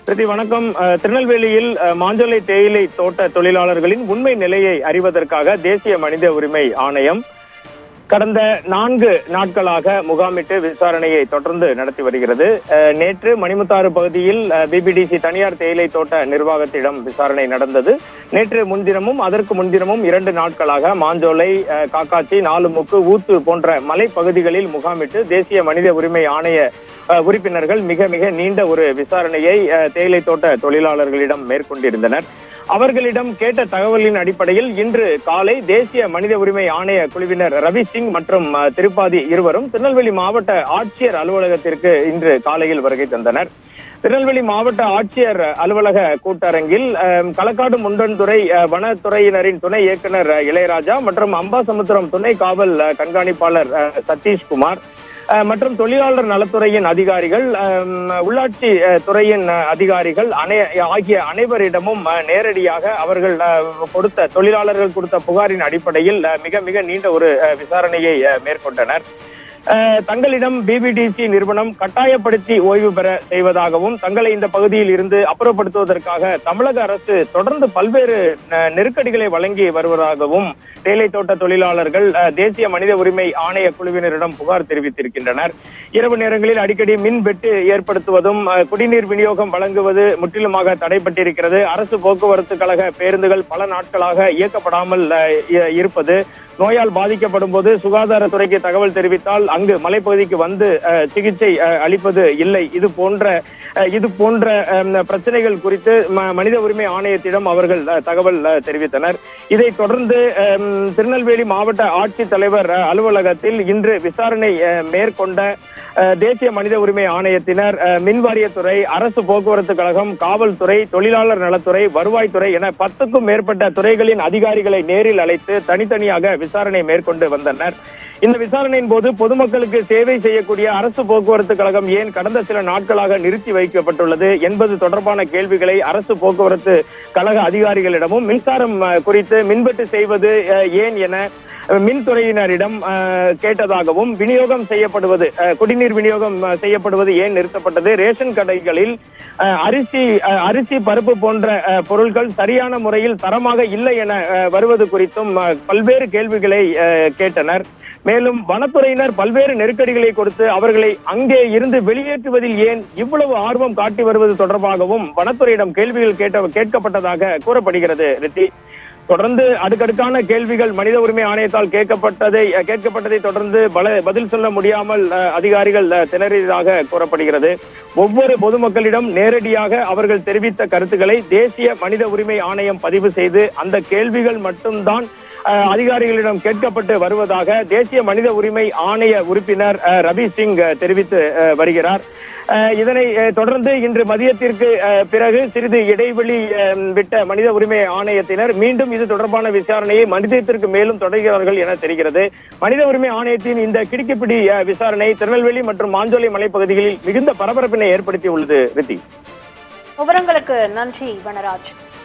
பிரதி வணக்கம். திருநெல்வேலியில் மாஞ்சோலை தேயிலை தோட்ட தொழிலாளர்களின் உண்மை நிலையை அறிவதற்காக தேசிய மனித உரிமை ஆணையம் கடந்த 4 நாட்களாக முகாமிட்டு விசாரணையை தொடர்ந்து நடத்தி வருகிறது. நேற்று மணிமுத்தாறு பகுதியில் பிபிடிசி தனியார் தேயிலை தோட்ட நிர்வாகத்திடம் விசாரணை நடந்தது. நேற்று முன்தினமும் அதற்கு முன்தினமும் 2 நாட்களாக மாஞ்சோலை, காக்காச்சி, நாலுமுக்கு, ஊத்து போன்ற மலைப்பகுதிகளில் முகாமிட்டு தேசிய மனித உரிமை ஆணைய உறுப்பினர்கள் மிக மிக நீண்ட ஒரு விசாரணையை தேயிலை தோட்ட தொழிலாளர்களிடம் மேற்கொண்டிருந்தனர். அவர்களிடம் கேட்ட தகவலின் அடிப்படையில் இன்று காலை தேசிய மனித உரிமை ஆணைய குழுவினர் ரவி சிங் மற்றும் திருப்பாதி இருவரும் திருநெல்வேலி மாவட்ட ஆட்சியர் அலுவலகத்திற்கு இன்று காலையில் வருகை தந்தனர். திருநெல்வேலி மாவட்ட ஆட்சியர் அலுவலக கூட்டரங்கில் களக்காடு முண்டன்துறை வனத்துறையினரின் துணை இயக்குனர் இளையராஜா மற்றும் அம்பாசமுத்திரம் துணை காவல் கண்காணிப்பாளர் சதீஷ்குமார் மற்றும் தொழிலாளர் நலத்துறையின் அதிகாரிகள், உள்ளாட்சி துறையின் அதிகாரிகள் ஆகிய அனைவரிடமும் நேரடியாக அவர்கள் தொழிலாளர்கள் கொடுத்த புகாரின் அடிப்படையில் மிக மிக நீண்ட ஒரு விசாரணையை மேற்கொண்டனர். தங்களிடம் பிபிடிசி நிறுவனம் கட்டாயப்படுத்தி ஓய்வு பெற செய்வதாகவும் தங்களை இந்த பகுதியில் இருந்து அப்புறப்படுத்துவதற்காக தமிழக அரசு தொடர்ந்து பல்வேறு நெருக்கடிகளை வழங்கி வருவதாகவும் தேயிலை தோட்ட தொழிலாளர்கள் தேசிய மனித உரிமை ஆணைய குழுவினரிடம் புகார் தெரிவித்திருக்கின்றனர். இரவு நேரங்களில் அடிக்கடி மின் வெட்டு ஏற்படுத்துவதும், குடிநீர் விநியோகம் வழங்குவது முற்றிலுமாக தடைப்பட்டிருக்கிறது. அரசு போக்குவரத்து கழக பேருந்துகள் பல நாட்களாக இயக்கப்படாமல் இருப்பது, நோயால் பாதிக்கப்படும் போது சுகாதாரத்துறைக்கு தகவல் தெரிவித்தால் அங்கு மலைப்பகுதிக்கு வந்து சிகிச்சை அளிப்பது இல்லை. இது போன்ற பிரச்சனைகள் குறித்து மனித உரிமை ஆணையத்திடம் அவர்கள் தகவல் தெரிவித்தனர். இதை தொடர்ந்து திருநெல்வேலி மாவட்ட ஆட்சித்தலைவர் அலுவலகத்தில் இன்று விசாரணை மேற்கொண்ட தேசிய மனித உரிமை ஆணையத்தினர் மின்வாரியத்துறை, அரசு போக்குவரத்து கழகம், காவல்துறை, தொழிலாளர் நலத்துறை, வருவாய்த்துறை என 10க்கும் மேற்பட்ட துறைகளின் அதிகாரிகளை நேரில் அழைத்து தனித்தனியாக விசாரணை மேற்கொண்டு வந்தனர். இந்த விசாரணையின் போது பொதுமக்களுக்கு சேவை செய்யக்கூடிய அரசு போக்குவரத்து கழகம் ஏன் கடந்த சில நாட்களாக நிறுத்தி வைக்கப்பட்டுள்ளது என்பது தொடர்பான கேள்விகளை அரசு போக்குவரத்து கழக அதிகாரிகளிடமும், மின்சாரம் குறித்து மின்வெட்டு செய்வது ஏன் என மின்துறையினரிடம் கேட்டதாகவும், விநியோகம் செய்யப்படுவது, குடிநீர் விநியோகம் செய்யப்படுவது ஏன் நிறுத்தப்பட்டது, ரேஷன் கடைகளில் அரிசி பருப்பு போன்ற பொருட்கள் சரியான முறையில் தரமாக இல்லை என வருவது குறித்தும் பல்வேறு கேள்விகளை கேட்டனர். மேலும் வனத்துறையினர் பல்வேறு நெருக்கடிகளை கொடுத்து அவர்களை அங்கே இருந்து வெளியேற்றுவதில் ஏன் இவ்வளவு ஆர்வம் காட்டி வருவது தொடர்பாகவும் வனத்துறையிடம் கேள்விகள் கேட்கப்பட்டதாக கூறப்படுகிறது. ரித்தி, தொடர்ந்து அடுக்கடுக்கான கேள்விகள் மனித உரிமை ஆணையத்தால் கேட்கப்பட்டதை தொடர்ந்து பதில் சொல்ல முடியாமல் அதிகாரிகள் திணறியதாக கூறப்படுகிறது. ஒவ்வொரு பொதுமக்களிடம் நேரடியாக அவர்கள் தெரிவித்த கருத்துக்களை தேசிய மனித உரிமை ஆணையம் பதிவு செய்து அந்த கேள்விகள் மட்டும்தான் அதிகாரிகளிடம் கேட்கப்பட்டு வருவதாக தேசிய மனித உரிமை ஆணைய உறுப்பினர் ரவி சிங் தெரிவித்து வருகிறார். இதனை தொடர்ந்து இன்று மதியத்திற்கு பிறகு சிறிது இடைவெளி விட்ட மனித உரிமை ஆணையத்தினர் மீண்டும் இது தொடர்பான விசாரணையை மனிதத்திற்கு மேலும் தொடர்கிறார்கள் என தெரிகிறது. மனித உரிமை ஆணையத்தின் இந்த கிடுக்கிப்பிடி விசாரணை திருநெல்வேலி மற்றும் மாஞ்சோலை மலைப்பகுதிகளில் மிகுந்த பரபரப்பினை ஏற்படுத்தி உள்ளது. ரித்தி, விவரங்களுக்கு நன்றி வனராஜ்.